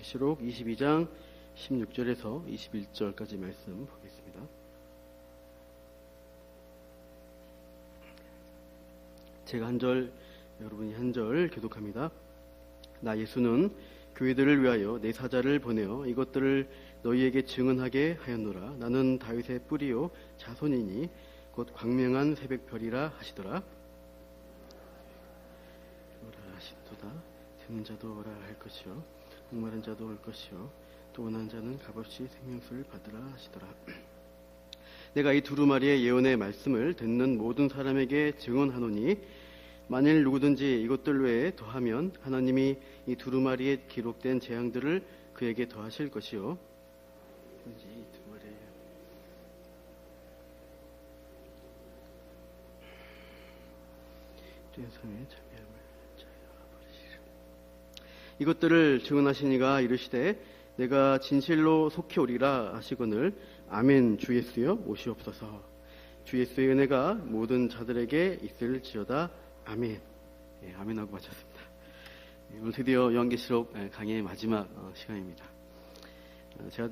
계시록 22장 16절에서 21절까지 말씀 보겠습니다. 제가 한 절, 여러분이 한 절 교독합니다. 나 예수는 교회들을 위하여 내 사자를 보내어 이것들을 너희에게 증언하게 하였노라. 나는 다윗의 뿌리요 자손이니 곧 광명한 새벽별이라 하시더라. 오라 하시도다. 듣는 자도 오라 할 것이요 목마른 자도 올 것이요 또 원하는 자는 값없이 생명수를 받으라 하시더라. 내가 이 두루마리의 예언의 말씀을 듣는 모든 사람에게 증언하노니 만일 누구든지 이것들 외에 더하면 하나님이 이 두루마리에 기록된 재앙들을 그에게 더하실 것이요. 이것들을 증언하시니가 이르시되 내가 진실로 속히 오리라 하시거늘 아멘. 주 예수여 오시옵소서. 주 예수의 은혜가 모든 자들에게 있을지어다. 아멘. 예, 아멘하고 마쳤습니다. 예, 오늘 드디어 요한계시록 강의의 마지막 시간입니다. 제가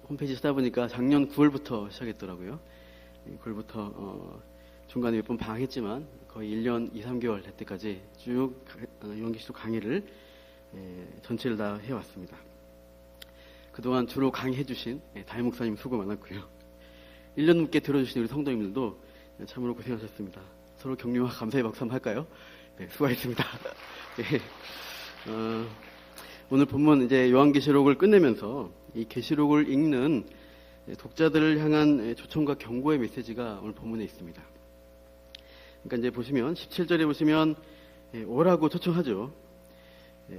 홈페이지 찾아보니까 작년 9월부터 시작했더라고요. 9월부터 중간에 몇 번 방학했지만 거의 1년 2, 3개월 될 때까지 쭉 요한계시록 강의를 전체를 다 해왔습니다. 그동안 주로 강의해주신 담임 목사님 수고 많았고요. 1년 넘게 들어주신 우리 성도님들도 참으로 고생하셨습니다. 서로 격려와 감사의 박수 한번 할까요? 네, 수고하셨습니다. 네, 오늘 본문 이제 요한계시록을 끝내면서 이 계시록을 읽는 독자들을 향한 초청과 경고의 메시지가 오늘 본문에 있습니다. 그러니까 이제 보시면 17절에 보시면 오라고 초청하죠.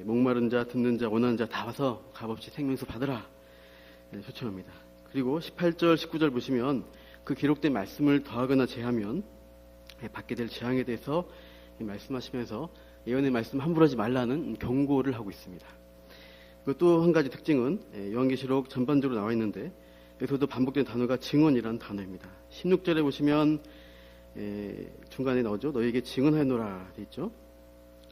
목마른 자, 듣는 자, 원하는 자 다 와서 값없이 생명수 받으라 초청합니다. 그리고 18절, 19절 보시면 그 기록된 말씀을 더하거나 제하면 받게 될 재앙에 대해서 말씀하시면서 예언의 말씀 함부로 하지 말라는 경고를 하고 있습니다. 또 한 가지 특징은 요한계시록 전반적으로 나와 있는데 여기서도 반복된 단어가 증언이라는 단어입니다. 16절에 보시면 중간에 나오죠. 너희에게 증언하노라 되어 있죠.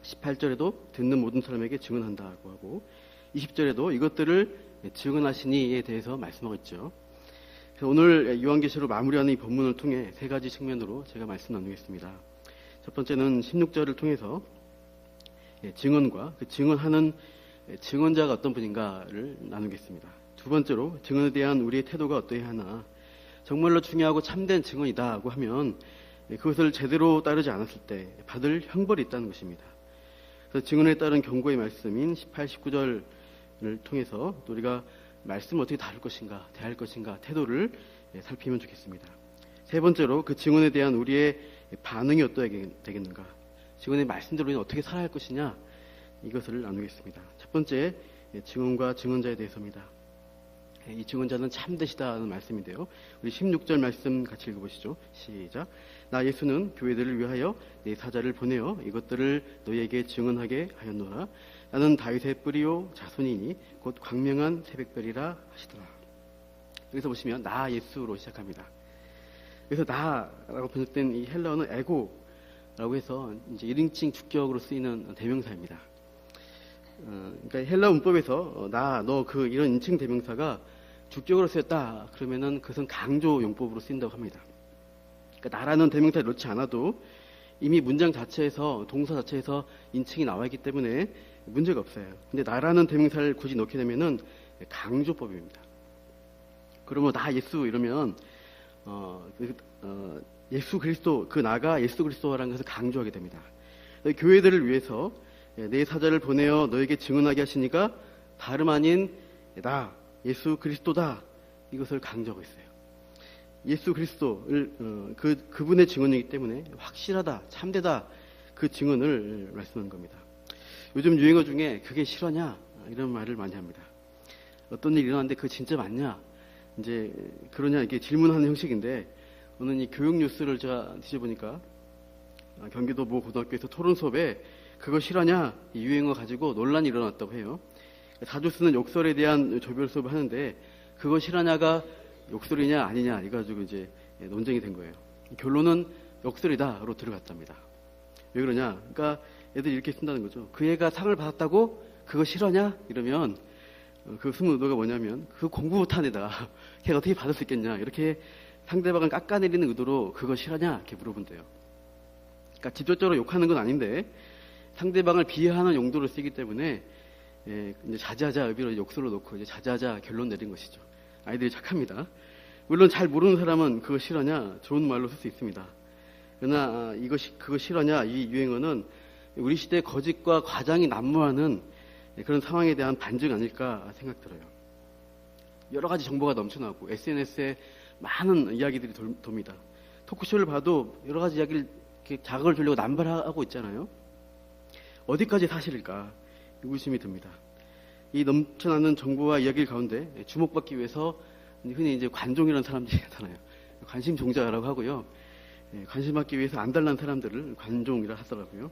18절에도 듣는 모든 사람에게 증언한다고 하고 20절에도 이것들을 증언하시니에 대해서 말씀하고 있죠. 그래서 오늘 요한계시록 마무리하는 이 본문을 통해 세 가지 측면으로 제가 말씀 나누겠습니다. 첫 번째는 16절을 통해서 증언과 그 증언하는 증언자가 어떤 분인가를 나누겠습니다. 두 번째로 증언에 대한 우리의 태도가 어떠해야 하나, 정말로 중요하고 참된 증언이다고 하면 그것을 제대로 따르지 않았을 때 받을 형벌이 있다는 것입니다. 그래서 증언에 따른 경고의 말씀인 18, 19절을 통해서 우리가 말씀을 어떻게 다룰 것인가, 대할 것인가 태도를 살피면 좋겠습니다. 세 번째로 그 증언에 대한 우리의 반응이 어떠해야 되겠는가, 증언의 말씀대로 우리는 어떻게 살아야 할 것이냐, 이것을 나누겠습니다. 첫 번째, 증언과 증언자에 대해서입니다. 이 증언자는 참되시다는 말씀인데요. 우리 16절 말씀 같이 읽어보시죠. 시작. 나 예수는 교회들을 위하여 내 사자를 보내어 이것들을 너희에게 증언하게 하였노라. 나는 다윗의 뿌리요 자손이니 곧 광명한 새벽별이라 하시더라. 여기서 보시면 나 예수로 시작합니다. 그래서 나라고 번역된 이 헬라어는 에고라고 해서 이제 1인칭 주격으로 쓰이는 대명사입니다. 그러니까 헬라 문법에서 나, 너, 그 이런 인칭 대명사가 주격으로 쓰였다 그러면은 그것은 강조 용법으로 쓰인다고 합니다. 그러니까 나라는 대명사를 넣지 않아도 이미 문장 자체에서 동사 자체에서 인칭이 나와 있기 때문에 문제가 없어요. 근데 나라는 대명사를 굳이 넣게 되면은 강조법입니다. 그러면 나 예수 이러면 예수 그리스도, 그 나가 예수 그리스도라는 것을 강조하게 됩니다. 교회들을 위해서 내 사자를 보내어 너에게 증언하게 하시니까 다름 아닌 나 예수 그리스도다, 이것을 강조하고 있어요. 예수 그리스도를 그분의 증언이기 때문에 확실하다, 참되다, 그 증언을 말씀하는 겁니다. 요즘 유행어 중에 그게 실화냐 이런 말을 많이 합니다. 어떤 일이 일어났는데 그거 진짜 맞냐, 이제 그러냐, 이게 질문하는 형식인데, 오늘 이 교육 뉴스를 제가 뒤져보니까 경기도 모 고등학교에서 토론 수업에 그거 실화냐 이 유행어 가지고 논란이 일어났다고 해요. 자주 쓰는 욕설에 대한 조별 수업을 하는데 그거 실화냐가 욕설이냐 아니냐 이거 가지고 이제 논쟁이 된 거예요. 결론은 욕설이다로 들어갔답니다. 왜 그러냐? 그러니까 애들이 이렇게 쓴다는 거죠. 그 애가 상을 받았다고 그거 실화냐? 이러면 그 숨은 의도가 뭐냐면 그 공부 못한 애다. 걔가 어떻게 받을 수 있겠냐. 이렇게 상대방을 깎아내리는 의도로 그거 싫어하냐? 이렇게 물어본대요. 그러니까 직접적으로 욕하는 건 아닌데 상대방을 비하하는 용도로 쓰기 때문에 이제 자자자 의미로 욕설로 놓고 이제 자자자 결론 내린 것이죠. 아이들이 착합니다. 물론 잘 모르는 사람은 그거 싫어냐? 좋은 말로 쓸 수 있습니다. 그러나 그거 싫어냐? 이 유행어는 우리 시대 거짓과 과장이 난무하는 그런 상황에 대한 반증 아닐까 생각 들어요. 여러 가지 정보가 넘쳐나고 SNS에 많은 이야기들이 돕니다. 토크쇼를 봐도 여러 가지 이야기를 이렇게 자극을 주려고 남발하고 있잖아요. 어디까지 사실일까 의구심이 듭니다. 이 넘쳐나는 정보와 이야기 가운데 주목받기 위해서 흔히 이제 관종이라는 사람들이 나타나요. 관심 종자라고 하고요. 관심 받기 위해서 안달난 사람들을 관종이라 하더라고요.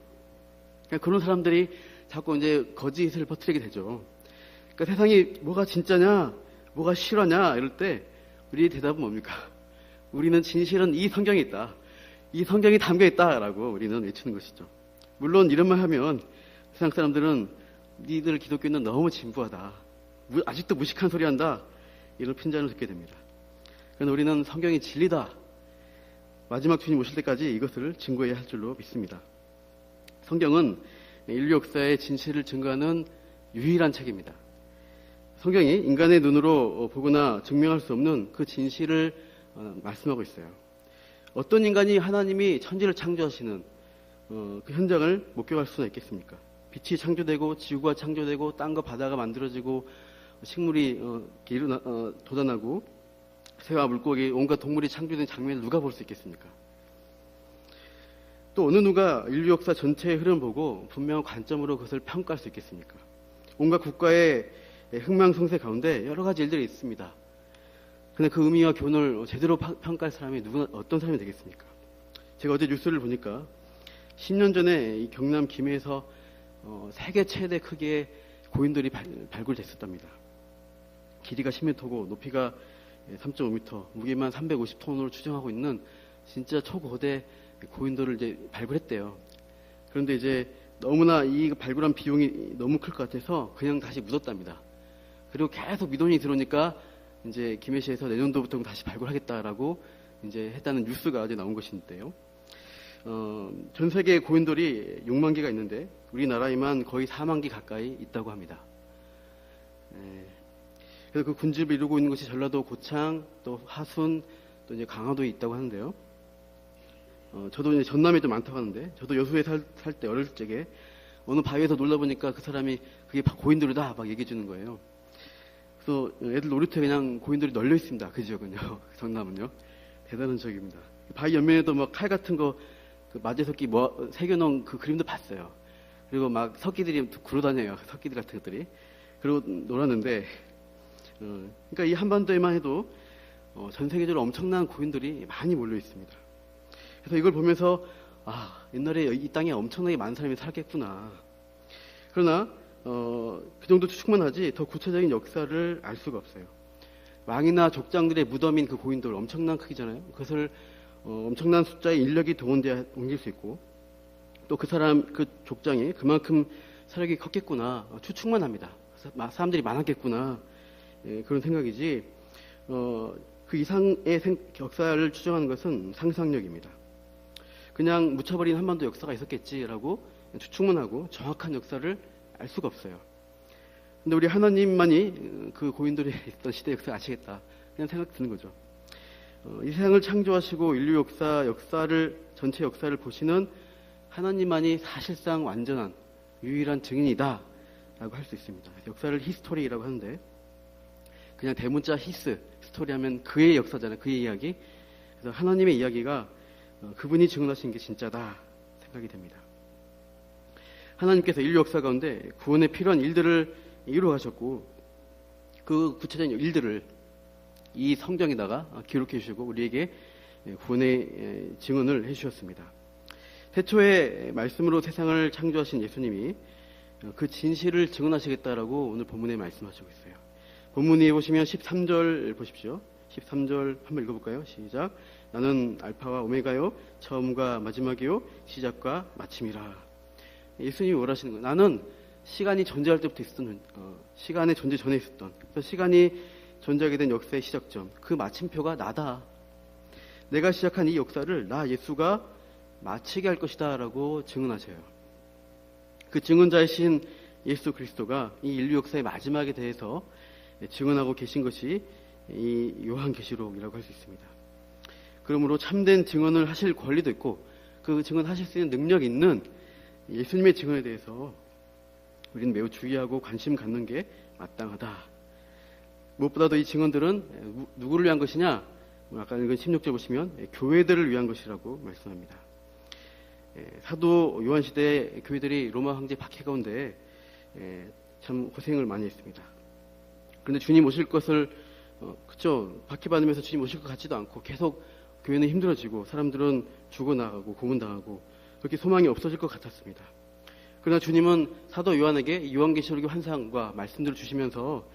그러니까 그런 사람들이 자꾸 이제 거짓을 퍼뜨리게 되죠. 그러니까 세상이 뭐가 진짜냐, 뭐가 실화냐 이럴 때 우리의 대답은 뭡니까? 우리는 진실은 이 성경에 있다. 이 성경이 담겨 있다라고 우리는 외치는 것이죠. 물론 이런 말 하면 세상 사람들은 니들 기독교는 너무 진부하다. 아직도 무식한 소리 한다. 이런 핀잔을 듣게 됩니다. 그러나 우리는 성경이 진리다. 마지막 주님 오실 때까지 이것을 증거해야 할 줄로 믿습니다. 성경은 인류 역사의 진실을 증거하는 유일한 책입니다. 성경이 인간의 눈으로 보거나 증명할 수 없는 그 진실을 말씀하고 있어요. 어떤 인간이 하나님이 천지를 창조하시는 그 현장을 목격할 수나 있겠습니까? 빛이 창조되고 지구가 창조되고 땅과 바다가 만들어지고 식물이 돋아나고 새와 물고기 온갖 동물이 창조된 장면을 누가 볼 수 있겠습니까? 또 어느 누가 인류 역사 전체의 흐름 보고 분명한 관점으로 그것을 평가할 수 있겠습니까? 온갖 국가의 흥망성쇠 가운데 여러 가지 일들이 있습니다. 그런데 그 의미와 교훈을 제대로 평가할 사람이 어떤 사람이 되겠습니까? 제가 어제 뉴스를 보니까 10년 전에 이 경남 김해에서 세계 최대 크기의 고인돌이 발굴됐었답니다. 길이가 10m고 높이가 3.5m, 무게만 350톤으로 추정하고 있는 진짜 초거대 고인돌을 이제 발굴했대요. 그런데 이제 너무나 이 발굴한 비용이 너무 클 것 같아서 그냥 다시 묻었답니다. 그리고 계속 민원이 들어오니까 이제 김해시에서 내년도부터 다시 발굴하겠다라고 이제 했다는 뉴스가 어제 나온 것인데요. 전 세계 고인돌이 6만 개가 있는데 우리나라에만 거의 4만 개 가까이 있다고 합니다. 그래서 그 군집을 이루고 있는 것이 전라도 고창, 또 하순, 또 이제 강화도에 있다고 하는데요. 저도 이제 전남에 좀 많다고 하는데, 저도 여수에 살 때 어렸을 적에 어느 바위에서 놀다 보니까 그 사람이 그게 고인돌이다 막 얘기해 주는 거예요. 그래서 애들 놀이터에 그냥 고인돌이 널려 있습니다. 그 지역은요. 전남은요. 대단한 지역입니다. 바위 옆면에도 막 칼 같은 거, 그 마제석기 새겨놓은 그 그림도 봤어요. 그리고 막 석기들이 굴러다녀요. 석기들 같은 것들이. 그리고 놀았는데, 그러니까 이 한반도에만 해도 전 세계적으로 엄청난 고인돌이 많이 몰려 있습니다. 그래서 이걸 보면서 옛날에 이 땅에 엄청나게 많은 사람이 살았겠구나. 그러나 그 정도 추측만 하지 더 구체적인 역사를 알 수가 없어요. 왕이나 족장들의 무덤인 그 고인돌 엄청난 크기잖아요. 그것을 엄청난 숫자의 인력이 동원되어 옮길 수 있고 또 그 사람 그 족장이 그만큼 사력이 컸겠구나 추측만 합니다. 사람들이 많았겠구나 그런 생각이지 그 이상의 역사를 추정하는 것은 상상력입니다. 그냥 묻혀버린 한반도 역사가 있었겠지라고 추측만 하고 정확한 역사를 알 수가 없어요. 근데 우리 하나님만이 그 고인돌이 있던 시대 역사 아시겠다 그냥 생각 드는 거죠. 이 세상을 창조하시고 인류 역사를 전체 역사를 보시는 하나님만이 사실상 완전한 유일한 증인이다 라고 할 수 있습니다. 역사를 히스토리라고 하는데 그냥 대문자 히스 스토리 하면 그의 역사잖아요. 그의 이야기. 그래서 하나님의 이야기가 그분이 증언하신 게 진짜다 생각이 됩니다. 하나님께서 인류 역사 가운데 구원에 필요한 일들을 이루어 가셨고 그 구체적인 일들을 이 성경에다가 기록해 주시고 우리에게 구원의 증언을 해 주셨습니다. 태초에 말씀으로 세상을 창조하신 예수님이 그 진실을 증언하시겠다라고 오늘 본문에 말씀하시고 있어요. 본문에 보시면 13절 보십시오. 13절 한번 읽어볼까요? 시작. 나는 알파와 오메가요 처음과 마지막이요 시작과 마침이라. 예수님이 원하시는 거예요. 나는 시간이 존재할 때부터 있었던, 시간의 존재 전에 있었던, 그래서 시간이 존재하게 된 역사의 시작점, 그 마침표가 나다. 내가 시작한 이 역사를 나 예수가 마치게 할 것이다 라고 증언하세요. 그 증언자이신 예수 그리스도가 이 인류 역사의 마지막에 대해서 증언하고 계신 것이 이 요한계시록이라고 할 수 있습니다. 그러므로 참된 증언을 하실 권리도 있고 그 증언하실 수 있는 능력 있는 예수님의 증언에 대해서 우리는 매우 주의하고 관심 갖는 게 마땅하다. 무엇보다도 이 증언들은 누구를 위한 것이냐? 아까 읽은 16절 보시면 교회들을 위한 것이라고 말씀합니다. 사도 요한 시대 교회들이 로마 황제 박해 가운데 참 고생을 많이 했습니다. 그런데 주님 오실 것을 그쵸, 박해받으면서 주님 오실 것 같지도 않고 계속 교회는 힘들어지고 사람들은 죽어나가고 고문당하고 그렇게 소망이 없어질 것 같았습니다. 그러나 주님은 사도 요한에게 요한계시록의 환상과 말씀들을 주시면서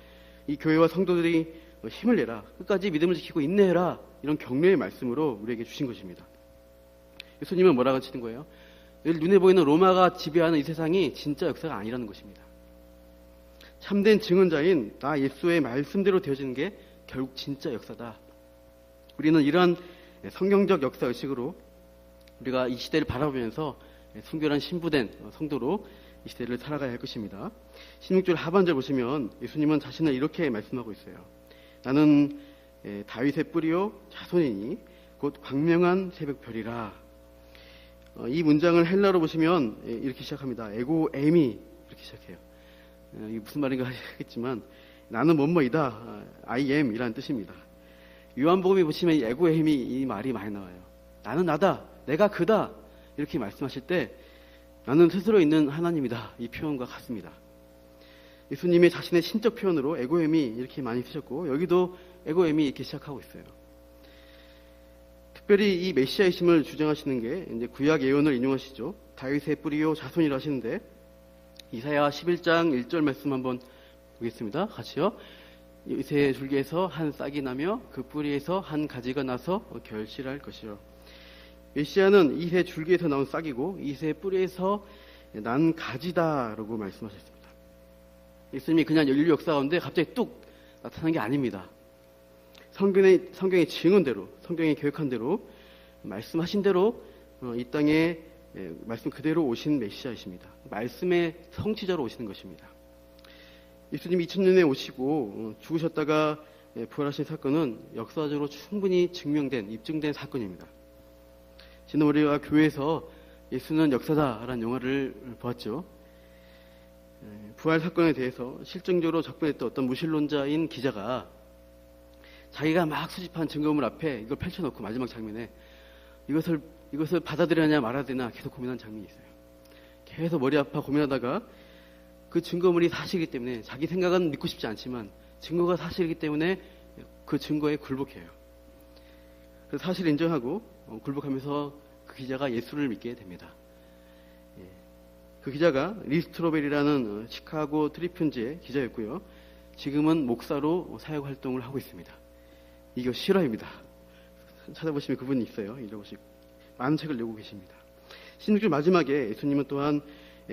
이 교회와 성도들이 힘을 내라, 끝까지 믿음을 지키고 인내해라, 이런 격려의 말씀으로 우리에게 주신 것입니다. 예수님은 뭐라고 하시는 거예요? 눈에 보이는 로마가 지배하는 이 세상이 진짜 역사가 아니라는 것입니다. 참된 증언자인 나 예수의 말씀대로 되어지는 게 결국 진짜 역사다. 우리는 이러한 성경적 역사 의식으로 우리가 이 시대를 바라보면서 순결한 신부된 성도로 이 시대를 살아가야 할 것입니다. 16절 하반절 보시면 예수님은 자신을 이렇게 말씀하고 있어요. 나는 다윗의 뿌리요 자손이니 곧 광명한 새벽별이라. 이 문장을 헬라로 보시면 이렇게 시작합니다. 에고 에미 이렇게 시작해요. 이게 무슨 말인가 하겠지만 나는 뭐뭐이다, I am 이라는 뜻입니다. 요한복음에 보시면 이 에고 에미 이 말이 많이 나와요. 나는 나다, 내가 그다 이렇게 말씀하실 때 나는 스스로 있는 하나님이다 이 표현과 같습니다. 예수님이 자신의 신적 표현으로 에고 에미 이렇게 많이 쓰셨고 여기도 에고 에미 이렇게 시작하고 있어요. 특별히 이 메시아이심을 주장하시는 게 이제 구약 예언을 인용하시죠. 다윗의 뿌리요 자손이라 하시는데 이사야 11장 1절 말씀 한번 보겠습니다. 같이요. 이새 줄기에서 한 싹이 나며 그 뿌리에서 한 가지가 나서 결실할 것이요. 메시아는 이새 줄기에서 나온 싹이고 이새 뿌리에서 난 가지다라고 말씀하셨습니다. 예수님이 그냥 인류 역사 가운데 갑자기 뚝 나타난 게 아닙니다. 성경의 증언대로, 성경이 계획한 대로, 말씀하신 대로 이 땅에 말씀 그대로 오신 메시아이십니다. 말씀의 성취자로 오시는 것입니다. 예수님 2000년에 오시고 죽으셨다가 부활하신 사건은 역사적으로 충분히 증명된, 입증된 사건입니다. 지난 우리가 교회에서 예수는 역사다라는 영화를 보았죠. 부활 사건에 대해서 실증적으로 접근했던 어떤 무신론자인 기자가 자기가 막 수집한 증거물 앞에 이걸 펼쳐놓고 마지막 장면에 이것을 받아들여야 말아야 되나 계속 고민한 장면이 있어요. 계속 머리 아파 고민하다가 그 증거물이 사실이기 때문에 자기 생각은 믿고 싶지 않지만 증거가 사실이기 때문에 그 증거에 굴복해요. 그래서 사실을 인정하고 굴복하면서 그 기자가 예수를 믿게 됩니다. 그 기자가 리 스트로벨이라는 시카고 트리뷴지의 기자였고요. 지금은 목사로 사역 활동을 하고 있습니다. 이거 실화입니다. 찾아보시면 그분이 있어요. 이러고씩 많은 책을 내고 계십니다. 16절 마지막에 예수님은 또한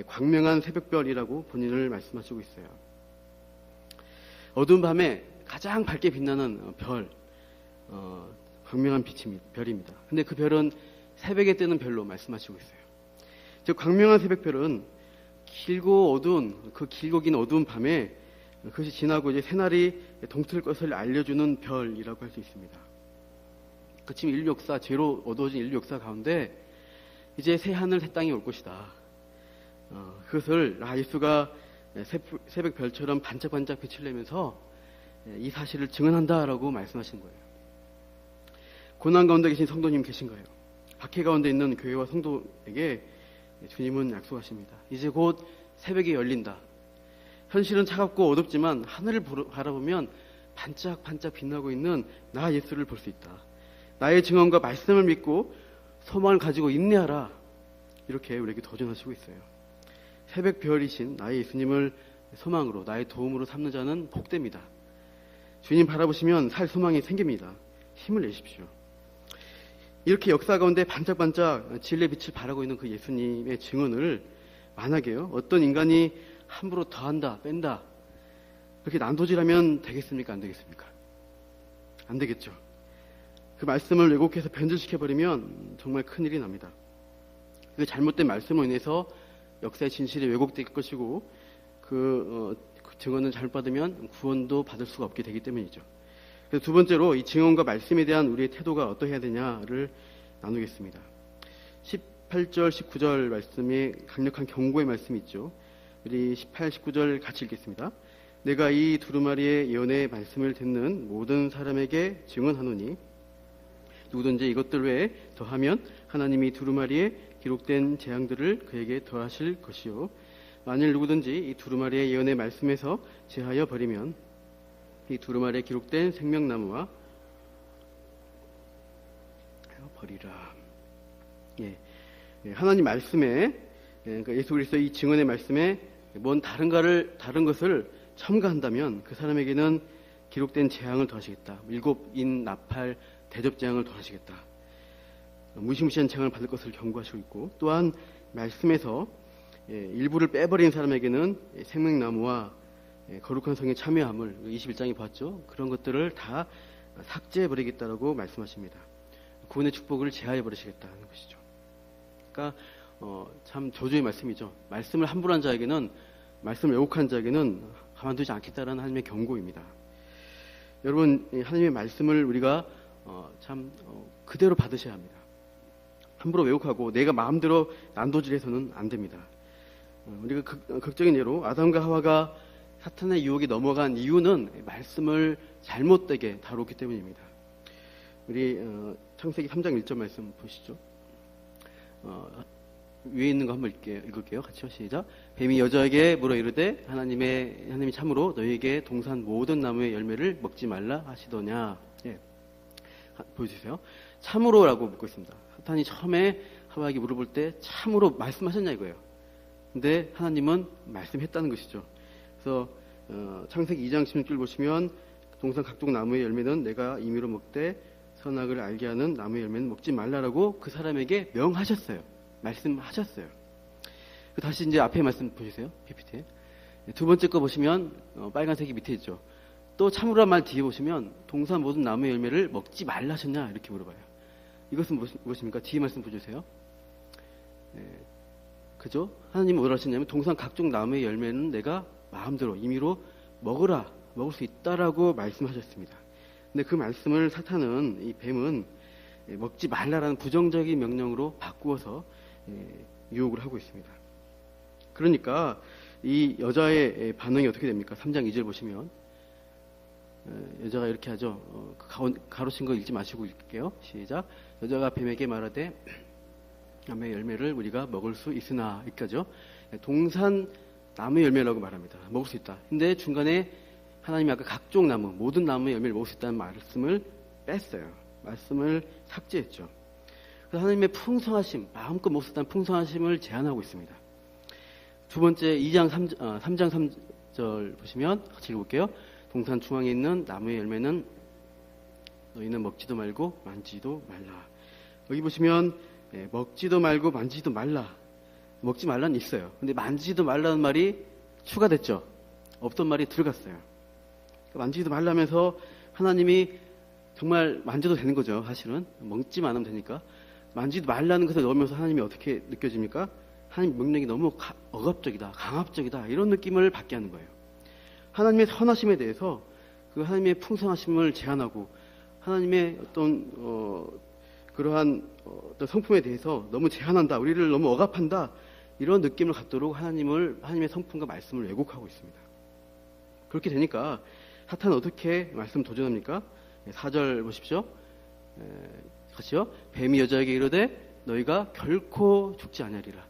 광명한 새벽별이라고 본인을 말씀하시고 있어요. 어두운 밤에 가장 밝게 빛나는 별, 광명한 별입니다. 근데 그 별은 새벽에 뜨는 별로 말씀하시고 있어요. 즉 광명한 새벽별은 길고 어두운 그 길고 긴 어두운 밤에 그것이 지나고 이제 새날이 동틀 것을 알려주는 별이라고 할 수 있습니다. 그 지금 인류 역사, 죄로 어두워진 인류 역사 가운데 이제 새 하늘 새 땅이 올 것이다. 그것을 예수가 새벽 별처럼 반짝반짝 빛을 내면서 이 사실을 증언한다라고 말씀하신 거예요. 고난 가운데 계신 성도님 계신 거예요. 박해 가운데 있는 교회와 성도에게 주님은 약속하십니다. 이제 곧 새벽이 열린다. 현실은 차갑고 어둡지만 하늘을 바라보면 반짝반짝 빛나고 있는 나 예수를 볼 수 있다. 나의 증언과 말씀을 믿고 소망을 가지고 인내하라. 이렇게 우리에게 도전하시고 있어요. 새벽 별이신 나의 예수님을 소망으로, 나의 도움으로 삼는 자는 복됩니다. 주님 바라보시면 살 소망이 생깁니다. 힘을 내십시오. 이렇게 역사 가운데 반짝반짝 진리의 빛을 발하고 있는 그 예수님의 증언을 만약에요, 어떤 인간이 함부로 더한다, 뺀다. 그렇게 난도질하면 되겠습니까? 안 되겠습니까? 안 되겠죠. 그 말씀을 왜곡해서 변질시켜버리면 정말 큰일이 납니다. 그 잘못된 말씀으로 인해서 역사의 진실이 왜곡될 것이고 그 증언을 잘못 받으면 구원도 받을 수가 없게 되기 때문이죠. 그래서 두 번째로 이 증언과 말씀에 대한 우리의 태도가 어떠해야 되냐를 나누겠습니다. 18절, 19절 말씀에 강력한 경고의 말씀이 있죠. 우리 18, 19절 같이 읽겠습니다. 내가 이 두루마리의 예언의 말씀을 듣는 모든 사람에게 증언하노니 누구든지 이것들 외에 더하면 하나님이 두루마리에 기록된 재앙들을 그에게 더하실 것이요 만일 누구든지 이 두루마리의 예언의 말씀에서 제하여 버리면 이 두루마리에 기록된 생명나무와 버리라. 하나님 말씀에 그러니까 예수 그리스도의 이 증언의 말씀에 뭔 다른 것을 첨가한다면 그 사람에게는 기록된 재앙을 더하시겠다. 일곱인 나팔 대접 재앙을 더하시겠다. 무시무시한 재앙을 받을 것을 경고하시고 있고 또한 말씀에서 일부를 빼버린 사람에게는 생명나무와 거룩한 성에 참여함을 21장에 봤죠. 그런 것들을 다 삭제해버리겠다라고 말씀하십니다. 구원의 축복을 제하해버리시겠다는 것이죠. 그러니까 참 저주의 말씀이죠. 말씀을 함부로 한 자에게는 말씀을 왜곡한 자에게는 가만두지 않겠다라는 하나님의 경고입니다. 여러분 하나님의 말씀을 우리가 그대로 받으셔야 합니다. 함부로 왜곡하고 내가 마음대로 난도질해서는 안 됩니다. 우리가 극적인 예로 아담과 하와가 사탄의 유혹에 넘어간 이유는 말씀을 잘못되게 다뤘기 때문입니다. 우리 창세기 3장 1절 말씀 보시죠. 위에 있는 거 한번 읽을게요. 같이요. 시작. 뱀이 여자에게 물어 이르되 하나님이 참으로 너희에게 동산 모든 나무의 열매를 먹지 말라 하시더냐. 보여주세요. 참으로라고 묻고 있습니다. 사탄이 처음에 하와에게 물어볼 때 참으로 말씀하셨냐 이거예요. 근데 하나님은 말씀했다는 것이죠. 그래서 창세기 2장 16절 보시면 동산 각종 나무의 열매는 내가 임의로 먹되 선악을 알게 하는 나무의 열매는 먹지 말라라고 그 사람에게 명하셨어요. 말씀하셨어요. 다시 이제 앞에 말씀 보시세요. PPT에. 두 번째 거 보시면 빨간색이 밑에 있죠. 또 참으로란 말 뒤에 보시면 동산 모든 나무의 열매를 먹지 말라 하셨냐 이렇게 물어봐요. 이것은 무엇입니까? 뒤에 말씀 보여주세요. 그죠? 하나님은 뭐라 하셨냐면 동산 각종 나무의 열매는 내가 마음대로 임의로 먹을 수 있다라고 말씀하셨습니다. 근데 그 말씀을 사탄은 이 뱀은 먹지 말라라는 부정적인 명령으로 바꾸어서 유혹을 하고 있습니다. 그러니까 이 여자의 반응이 어떻게 됩니까? 3장 2절 보시면 여자가 이렇게 하죠. 가로친 거 읽지 마시고 읽을게요. 시작. 여자가 뱀에게 말하되 나무의 열매를 우리가 먹을 수 있으나 여기까지요. 동산 나무의 열매라고 말합니다. 먹을 수 있다. 근데 중간에 하나님이 아까 각종 나무, 모든 나무의 열매를 먹을 수 있다는 말씀을 뺐어요. 말씀을 삭제했죠. 그래서 하나님의 풍성하심, 마음껏 먹을 수 있다는 풍성하심을 제한하고 있습니다. 두 번째 3장 3절 보시면 같이 읽어볼게요. 동산 중앙에 있는 나무의 열매는 너희는 먹지도 말고 만지도 말라. 여기 보시면 먹지도 말고 만지지도 말라. 먹지 말라는 있어요. 근데 만지지도 말라는 말이 추가됐죠. 없던 말이 들어갔어요. 만지지도 말라면서 하나님이 정말 만져도 되는 거죠. 사실은 먹지만 않으면 되니까. 만지지도 말라는 것을 넣으면서 하나님이 어떻게 느껴집니까? 하나님 명령이 너무 억압적이다, 강압적이다 이런 느낌을 받게 하는 거예요. 하나님의 선하심에 대해서 그 하나님의 풍성하심을 제한하고 하나님의 그러한 어떤 성품에 대해서 너무 제한한다, 우리를 너무 억압한다 이런 느낌을 갖도록 하나님의 성품과 말씀을 왜곡하고 있습니다. 그렇게 되니까 사탄은 어떻게 말씀 도전합니까? 4절 보십시오. 같이요. 뱀이 여자에게 이르되 너희가 결코 죽지 아니하리라.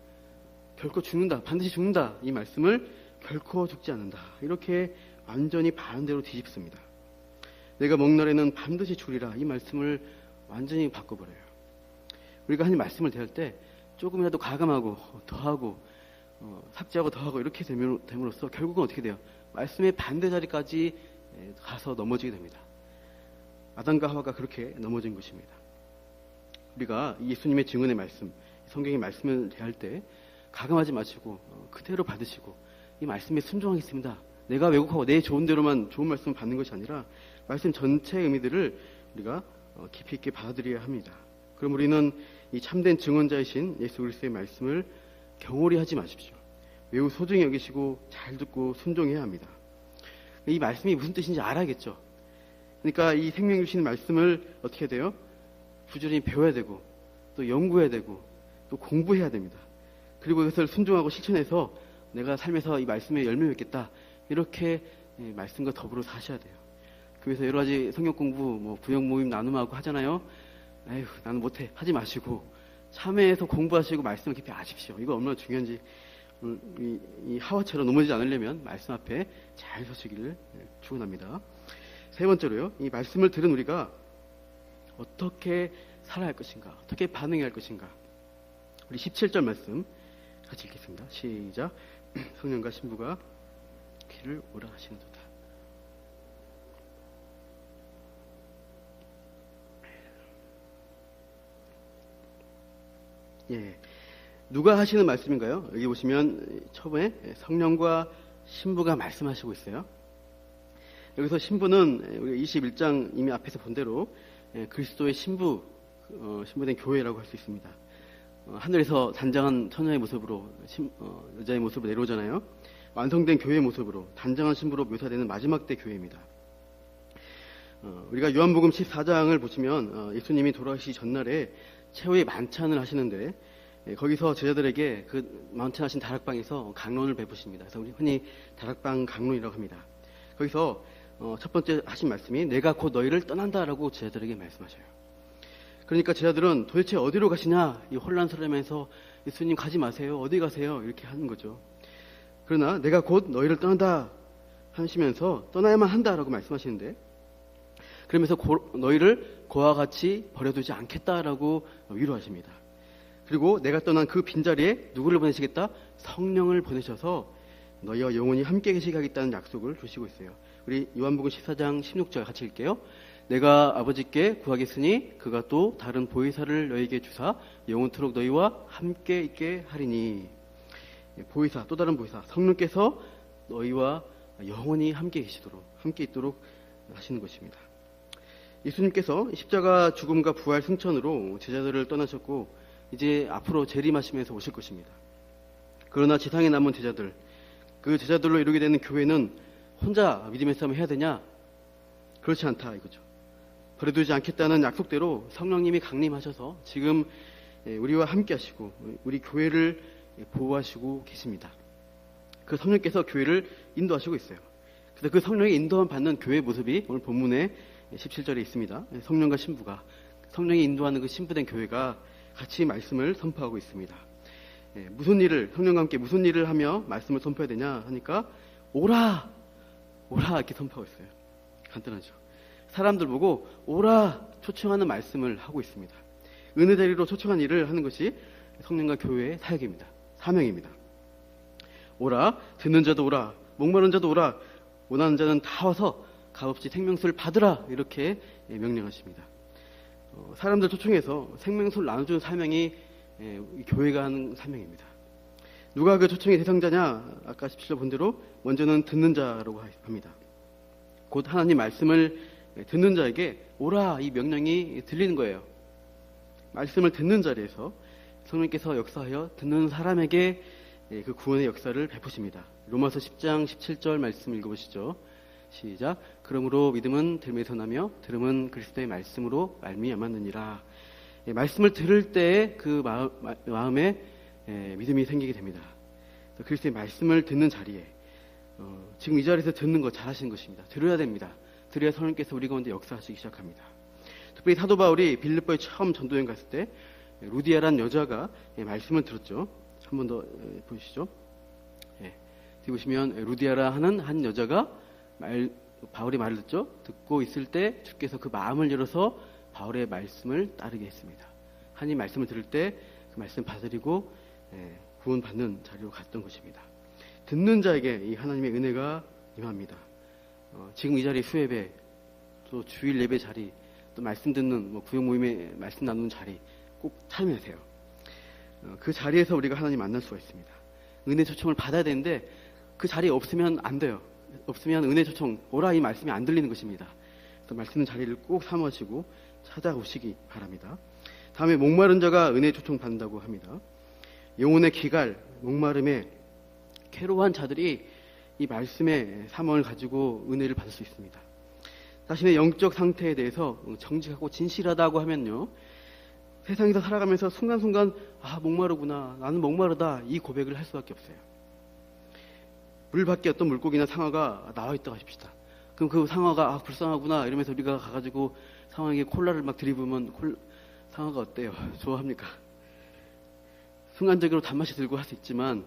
결코 죽는다, 반드시 죽는다 이 말씀을 결코 죽지 않는다 이렇게 완전히 반대로 뒤집습니다. 내가 먹날에는 반드시 죽으리라 이 말씀을 완전히 바꿔버려요. 우리가 하나님 말씀을 대할 때 조금이라도 가감하고 더하고 삭제하고 더하고 이렇게 됨으로써 결국은 어떻게 돼요? 말씀의 반대 자리까지 가서 넘어지게 됩니다. 아담과 하와가 그렇게 넘어진 것입니다. 우리가 예수님의 증언의 말씀, 성경의 말씀을 대할 때 가감하지 마시고 그대로 받으시고 이 말씀에 순종하겠습니다. 내가 왜곡하고 내 좋은 대로만 좋은 말씀을 받는 것이 아니라 말씀 전체의 의미들을 우리가 깊이 있게 받아들여야 합니다. 그럼 우리는 이 참된 증언자이신 예수 그리스도의 말씀을 경홀히 하지 마십시오. 매우 소중히 여기시고 잘 듣고 순종해야 합니다. 이 말씀이 무슨 뜻인지 알아야겠죠. 그러니까 이 생명 주시는 말씀을 어떻게 해야 돼요? 부지런히 배워야 되고 또 연구해야 되고 또 공부해야 됩니다. 그리고 이것을 순종하고 실천해서 내가 삶에서 이 말씀에 열매 맺겠다. 이렇게 말씀과 더불어 사셔야 돼요. 그래서 여러 가지 성경 공부, 구역 모임 나눔하고 하잖아요. 에휴, 나는 못해. 하지 마시고 참회해서 공부하시고 말씀을 깊이 아십시오. 이거 얼마나 중요한지. 이 하와처럼 넘어지지 않으려면 말씀 앞에 잘 서시기를 축원합니다. 세 번째로요, 이 말씀을 들은 우리가 어떻게 살아야 할 것인가, 어떻게 반응해야 할 것인가. 우리 17절 말씀 같이 읽겠습니다. 시작. 성령과 신부가 귀를 오라 하시는도다. 예, 누가 하시는 말씀인가요? 여기 보시면 처음에 성령과 신부가 말씀하시고 있어요. 여기서 신부는 우리 21장 이미 앞에서 본 대로 그리스도의 신부된 교회라고 할 수 있습니다. 하늘에서 단장한 처녀의 모습으로 여자의 모습으로 내려오잖아요. 완성된 교회의 모습으로 단장한 신부로 묘사되는 마지막 때 교회입니다. 우리가 요한복음 14장을 보시면 예수님이 돌아가시기 전날에 최후의 만찬을 하시는데 거기서 제자들에게 그 만찬하신 다락방에서 강론을 베푸십니다. 그래서 우리 흔히 다락방 강론이라고 합니다. 거기서 첫 번째 하신 말씀이 내가 곧 너희를 떠난다라고 제자들에게 말씀하셔요. 그러니까 제자들은 도대체 어디로 가시냐 이 혼란스러우면서 예수님 가지 마세요. 어디 가세요? 이렇게 하는 거죠. 그러나 내가 곧 너희를 떠난다 하시면서 떠나야만 한다라고 말씀하시는데 그러면서 너희를 고와 같이 버려두지 않겠다라고 위로하십니다. 그리고 내가 떠난 그 빈자리에 누구를 보내시겠다? 성령을 보내셔서 너희와 영원히 함께 계시게 하겠다는 약속을 주시고 있어요. 우리 요한복음 14장 16절 같이 읽게요. 내가 아버지께 구하겠으니 그가 또 다른 보혜사를 너희에게 주사 영원토록 너희와 함께 있게 하리니. 보혜사, 또 다른 보혜사, 성령께서 너희와 영원히 함께 계시도록, 함께 있도록 하시는 것입니다. 예수님께서 십자가 죽음과 부활 승천으로 제자들을 떠나셨고 이제 앞으로 재림하시면서 오실 것입니다. 그러나 지상에 남은 제자들, 그 제자들로 이루게 되는 교회는 혼자 믿음의 싸움을 해야 되냐? 그렇지 않다 이거죠. 버려두지 않겠다는 약속대로 성령님이 강림하셔서 지금 우리와 함께 하시고 우리 교회를 보호하시고 계십니다. 그 성령께서 교회를 인도하시고 있어요. 그래서 그 성령의 인도함 받는 교회의 모습이 오늘 본문에 17절에 있습니다. 성령과 신부가, 성령이 인도하는 그 신부된 교회가 같이 말씀을 선포하고 있습니다. 무슨 일을, 성령과 함께 무슨 일을 하며 말씀을 선포해야 되냐 하니까 오라! 오라! 이렇게 선포하고 있어요. 간단하죠. 사람들 보고 오라! 초청하는 말씀을 하고 있습니다. 은혜 자리로 초청한 일을 하는 것이 성령과 교회의 사역입니다. 사명입니다. 오라! 듣는 자도 오라! 목마른 자도 오라! 원하는 자는 다 와서 값없이 생명수를 받으라! 이렇게 명령하십니다. 사람들 초청해서 생명수를 나눠주는 사명이 교회가 하는 사명입니다. 누가 그 초청의 대상자냐? 아까 17절 본 대로 먼저는 듣는 자라고 합니다. 곧 하나님 말씀을 듣는 자에게 오라 이 명령이 들리는 거예요. 말씀을 듣는 자리에서 성령께서 역사하여 듣는 사람에게 그 구원의 역사를 베푸십니다. 로마서 10장 17절 말씀 읽어보시죠. 시작. 그러므로 믿음은 들음에서 나며 들음은 그리스도의 말씀으로 말미암았느니라. 말씀을 들을 때 그 마음에 믿음이 생기게 됩니다. 그리스도의 말씀을 듣는 자리에 지금 이 자리에서 듣는 거 잘하시는 것입니다. 들어야 됩니다. 들어야 성령께서 우리 가운데 역사하시기 시작합니다. 특별히 사도 바울이 빌립보에 처음 전도여행 갔을 때 루디아라는 여자가 말씀을 들었죠. 한 번 더 보시죠. 뒤 보시면 루디아라 하는 한 여자가 바울의 말을 듣고 있을 때 주께서 그 마음을 열어서 바울의 말씀을 따르게 했습니다. 하나님 말씀을 들을 때 그 말씀 받아들이고 구원받는 자리로 갔던 것입니다. 듣는 자에게 이 하나님의 은혜가 임합니다. 지금 이 자리 수예배, 또 주일 예배 자리, 또 말씀 듣는 구역 모임에 말씀 나누는 자리 꼭 참여하세요. 그 자리에서 우리가 하나님 만날 수가 있습니다. 은혜 초청을 받아야 되는데 그 자리에 없으면 안 돼요. 없으면 은혜 초청 오라 이 말씀이 안 들리는 것입니다. 그래서 말씀 자리를 꼭 삼으시고 찾아오시기 바랍니다. 다음에 목마른 자가 은혜 초청 받는다고 합니다. 영혼의 기갈, 목마름에 괴로워한 자들이 이 말씀의 사명을 가지고 은혜를 받을 수 있습니다. 자신의 영적 상태에 대해서 정직하고 진실하다고 하면요, 세상에서 살아가면서 순간순간 목마르구나, 나는 목마르다, 이 고백을 할 수밖에 없어요. 물 밖에 어떤 물고기나 상어가 나와 있다고 하십시다. 그럼 그 상어가 불쌍하구나 이러면서 우리가 가가지고 상어에게 콜라를 막 들이부으면 상어가 어때요? 좋아합니까? 순간적으로 단맛이 들고 할 수 있지만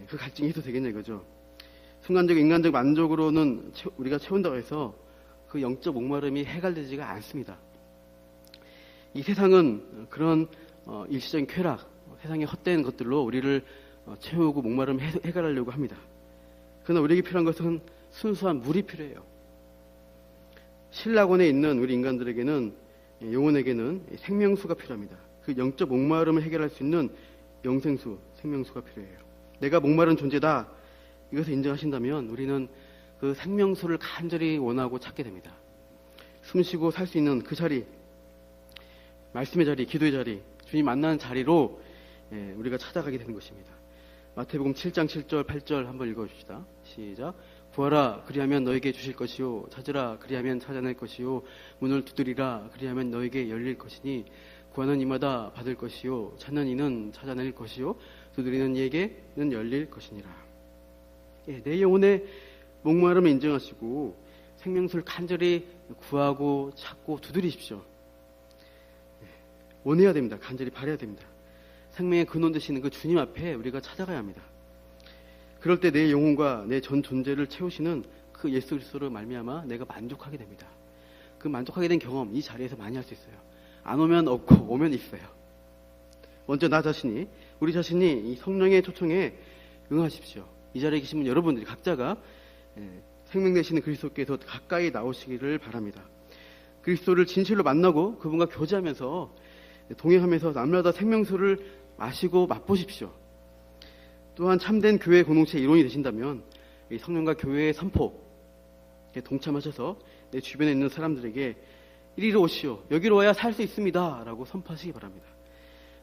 그 갈증이 해도 되겠냐 이거죠. 순간적 인간적 만족으로는 우리가 채운다고 해서 그 영적 목마름이 해결되지가 않습니다. 이 세상은 그런 일시적인 쾌락, 세상의 헛된 것들로 우리를 채우고 목마름 해결하려고 합니다. 그러나 우리에게 필요한 것은 순수한 물이 필요해요. 신라곤에 있는 우리 인간들에게는, 영혼에게는 생명수가 필요합니다. 그 영적 목마름을 해결할 수 있는 영생수, 생명수가 필요해요. 내가 목마른 존재다, 이것을 인정하신다면 우리는 그 생명수를 간절히 원하고 찾게 됩니다. 숨쉬고 살 수 있는 그 자리, 말씀의 자리, 기도의 자리, 주님 만나는 자리로 우리가 찾아가게 되는 것입니다. 마태복음 7장 7절 8절 한번 읽어줍시다. 시작. 구하라 그리하면 너에게 주실 것이요, 찾으라 그리하면 찾아낼 것이요, 문을 두드리라 그리하면 너에게 열릴 것이니, 구하는 이마다 받을 것이요, 찾는 이는 찾아낼 것이요, 두드리는 이에게는 열릴 것이니라. 내 영혼의 목마름을 인정하시고 생명수를 간절히 구하고 찾고 두드리십시오. 원해야 됩니다. 간절히 바라야 됩니다. 생명의 근원 되시는 그 주님 앞에 우리가 찾아가야 합니다. 그럴 때 내 영혼과 내 전 존재를 채우시는 그 예수 그리스도로 말미암아 내가 만족하게 됩니다. 그 만족하게 된 경험 이 자리에서 많이 할 수 있어요. 안 오면 없고 오면 있어요. 먼저 나 자신이, 우리 자신이 이 성령의 초청에 응하십시오. 이 자리에 계시면 여러분들이 각자가 생명 되시는 그리스도께서 가까이 나오시기를 바랍니다. 그리스도를 진실로 만나고 그분과 교제하면서 동행하면서 날마다 생명수를 마시고 맛보십시오. 또한 참된 교회 공동체의 일원이 되신다면 이 성령과 교회의 선포에 동참하셔서 내 주변에 있는 사람들에게 이리로 오시오, 여기로 와야 살 수 있습니다 라고 선포하시기 바랍니다.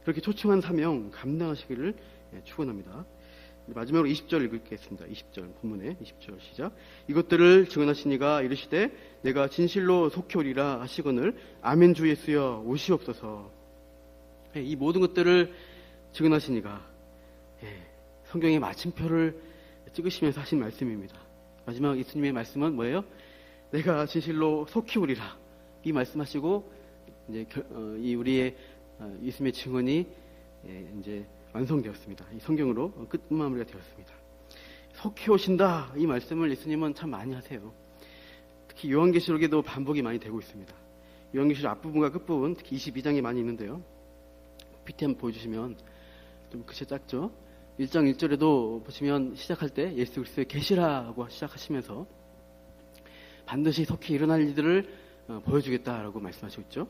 그렇게 초청한 사명 감당하시기를 축원합니다. 마지막으로 20절 읽겠습니다. 20절 본문에 20절 시작. 이것들을 증언하시니가 이르시되 내가 진실로 속히 오리라 하시거늘 아멘 주 예수여 오시옵소서. 이 모든 것들을 증언하시니가 성경의 마침표를 찍으시면서 하신 말씀입니다. 마지막 예수님의 말씀은 뭐예요? 내가 진실로 속히 오리라. 이 말씀하시고 이제 이 우리의 예수님의 증언이 이제 완성되었습니다. 이 성경으로 끝마무리가 되었습니다. 속히 오신다, 이 말씀을 예수님은 참 많이 하세요. 특히 요한계시록에도 반복이 많이 되고 있습니다. 요한계시록 앞부분과 끝부분, 특히 22장에 많이 있는데요. PT 한번 보여주시면 좀 글씨 작죠? 1장 1절에도 보시면 시작할 때 예수 그리스도의 계시라고 시작하시면서 반드시 속히 일어날 일들을 보여주겠다라고 말씀하시고 있죠.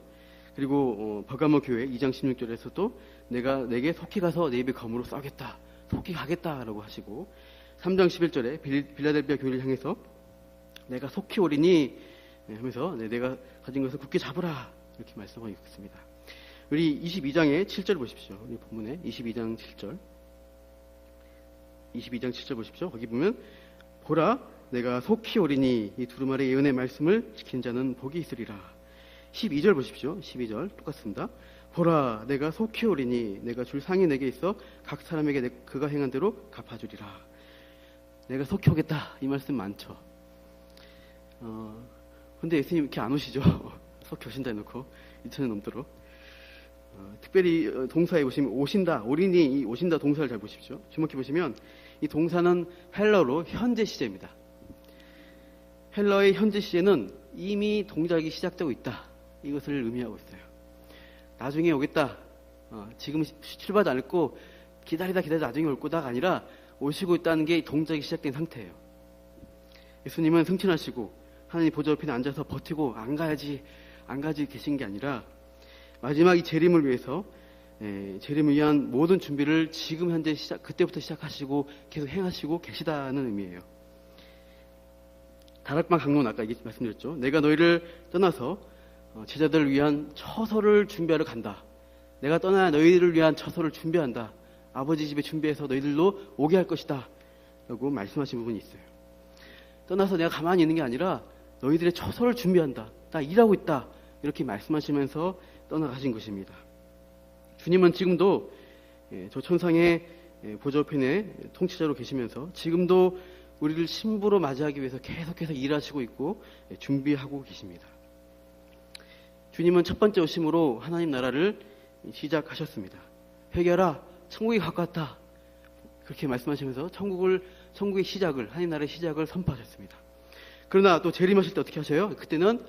그리고 버가모 교회 2장 16절에서도 내게 속히 가서 내 입에 검으로 쏘겠다, 속히 가겠다라고 하시고, 3장 11절에 빌라델비아 교회를 향해서 내가 속히 오리니 하면서 내가 가진 것을 굳게 잡으라 이렇게 말씀하고 있습니다. 우리 22장의 7절 보십시오. 우리 본문에 22장 7절 보십시오. 거기 보면 보라 내가 속히 오리니 이 두루마리 예언의 말씀을 지킨 자는 복이 있으리라. 12절 보십시오. 12절 똑같습니다. 보라 내가 속히 오리니 내가 줄 상이 내게 있어 각 사람에게 그가 행한 대로 갚아주리라. 내가 속히 오겠다, 이 말씀 많죠. 근데 예수님 이렇게 안 오시죠. 속히 오신다 해놓고 2000년 넘도록. 특별히 동사에 보시면 오신다, 오리니, 이 오신다 동사를 잘 보십시오. 주목해 보시면 이 동사는 헬러로 현재 시제입니다. 헬러의 현재 시제는 이미 동작이 시작되고 있다, 이것을 의미하고 있어요. 나중에 오겠다, 지금 출발 않고 기다리다 나중에 올 거다가 아니라 오시고 있다는 게 동작이 시작된 상태예요. 예수님은 승천하시고 하나님 보좌 옆에 앉아서 버티고 안 가지 계신 게 아니라 마지막 이 재림을 위해서 재림을 위한 모든 준비를 지금 현재 그때부터 시작하시고 계속 행하시고 계시다는 의미예요. 다락방 강론 아까 말씀드렸죠. 내가 너희를 떠나서 제자들을 위한 처소를 준비하러 간다. 내가 떠나 너희를 위한 처소를 준비한다. 아버지 집에 준비해서 너희들로 오게 할 것이다. 라고 말씀하신 부분이 있어요. 떠나서 내가 가만히 있는 게 아니라 너희들의 처소를 준비한다. 나 일하고 있다. 이렇게 말씀하시면서 떠나가신 것입니다. 주님은 지금도 저 천상의 보좌편에 통치자로 계시면서 지금도 우리를 신부로 맞이하기 위해서 계속해서 일하시고 있고 준비하고 계십니다. 주님은 첫 번째 오심으로 하나님 나라를 시작하셨습니다. 회개하라, 천국이 가까웠다. 그렇게 말씀하시면서 천국의 시작을, 하나님 나라의 시작을 선포하셨습니다. 그러나 또 재림하실 때 어떻게 하셔요? 그때는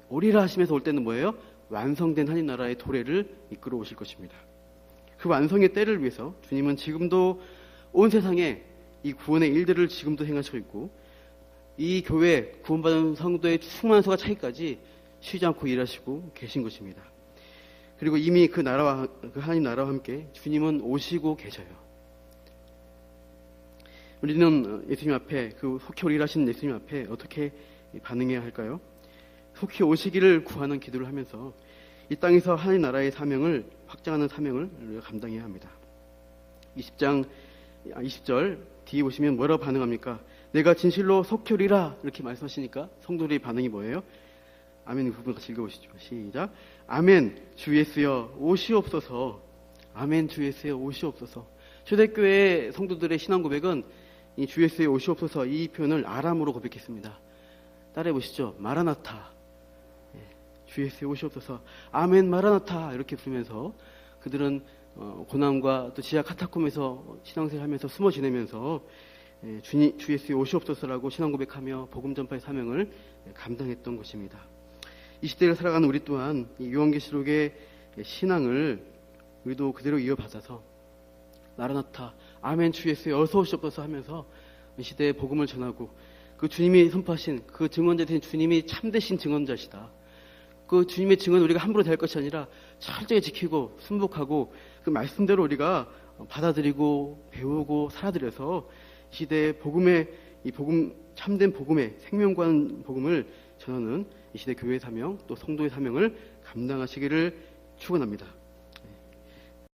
오리라 하시면서 올 때는 뭐예요? 완성된 하나님 나라의 도래를 이끌어 오실 것입니다. 그 완성의 때를 위해서 주님은 지금도 온 세상에 이 구원의 일들을 지금도 행하시고 있고 이 교회 구원받은 성도의 충만한 수가 차이까지 쉬지 않고 일하시고 계신 것입니다. 그리고 이미 그 하나님 나라와 함께 주님은 오시고 계셔요. 우리는 예수님 앞에, 그 속히 오리라 하시는 예수님 앞에 어떻게 반응해야 할까요? 속히 오시기를 구하는 기도를 하면서 이 땅에서 하나님 나라의 사명을 확장하는 사명을 우리가 감당해야 합니다. 20절 뒤에 보시면 뭐라고 반응합니까? 내가 진실로 속히 오리라 이렇게 말씀하시니까 성도들의 반응이 뭐예요? 아멘. 이 부분 같이 읽어보시죠. 시작. 아멘 주 예수여 오시옵소서. 아멘 주 예수여 오시옵소서. 초대교회 성도들의 신앙 고백은 이 주 예수여 오시옵소서 이 표현을 아람으로 고백했습니다. 따라해 보시죠. 마라나타. 주 예수여 오시옵소서. 아멘 마라나타 이렇게 부르면서 그들은 고난과 또 지하 카타콤에서 신앙생활 하면서 숨어 지내면서 주 예수여 오시옵소서라고 신앙 고백하며 복음 전파의 사명을 감당했던 것입니다. 이 시대를 살아가는 우리 또한 이 요한계시록의 신앙을 우리도 그대로 이어받아서 마라나타 아멘 주 예수여 어서 오시옵소서 하면서 이 시대에 복음을 전하고 그 주님이 선포하신 그 증언자 되신 주님이 참되신 증언자시다. 그 주님의 증언 우리가 함부로 될 것이 아니라 철저히 지키고 순복하고 그 말씀대로 우리가 받아들이고 배우고 살아들여서 이 시대의 이 복음 참된 복음의 생명관 복음을 전하는 이 시대 교회의 사명 또 성도의 사명을 감당하시기를 축원합니다.